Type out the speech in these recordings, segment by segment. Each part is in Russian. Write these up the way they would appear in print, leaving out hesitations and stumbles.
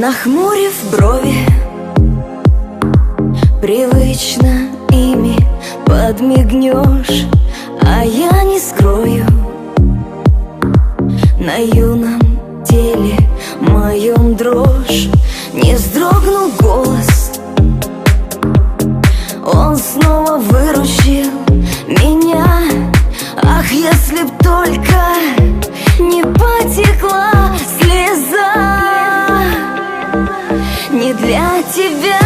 Нахмурив брови, привычно ими подмигнешь, а я не скрою на юном теле моем дрожь. Не вздрогнул голос, он снова выручил меня. Ах, если б только не потекла слеза. Не для тебя,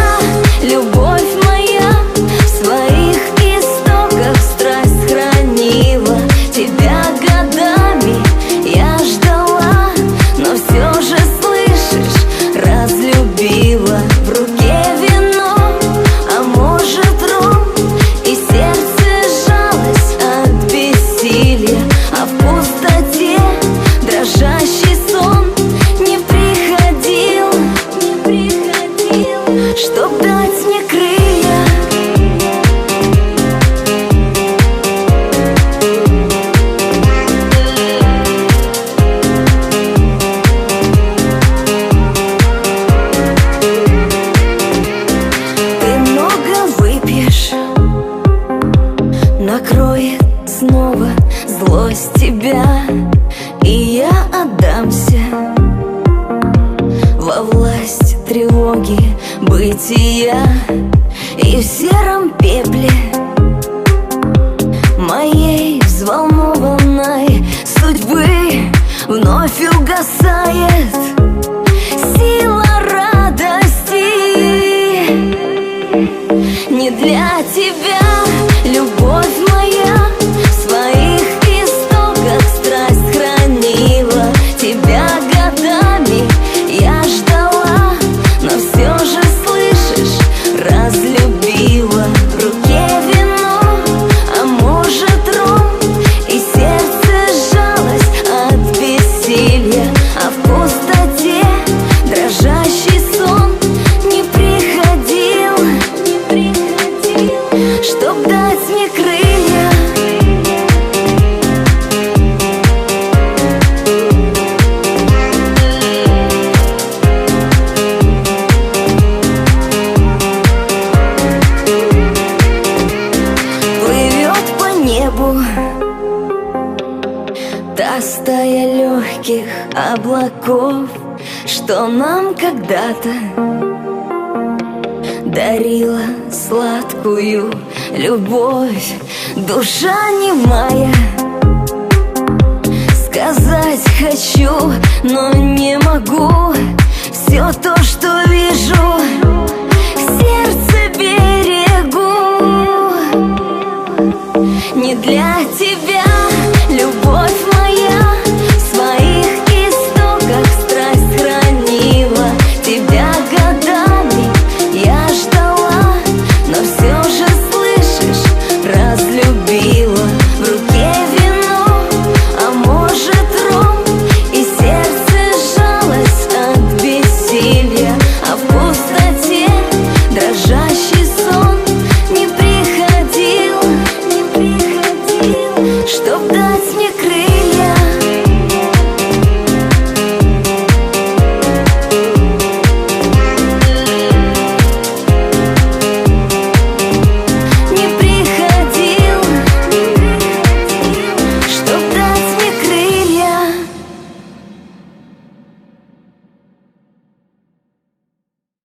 любовь моя, в своих истоках страсть хранила. Тебя годами я ждала, но все же, слышишь, разлюбила. В руке вино, а может ром, и сердце сжалось от бессилия. А в пустоте дрожащий сон не приходил, чтоб дать мне крылья. Ты много выпьешь, накроет снова злость тебя, и я отдамся во власть тревоги бытия. И в сером пепле моей взволнованной судьбы вновь угасает сила радости. Не для тебя, любовь моя, в своих истоках страсть хранила. Тебя годами я ждала, но все же, слышишь, разлюбила. В руке вино, а может ром, и сердце сжалось от бессилия. А в пустоте дрожащий сон не приходил, чтоб дать мне крылья. Плывет по небу та стая легких облаков, что нам когда-то дарила сладкую любовь. Душа немая, сказать хочу, но не могу.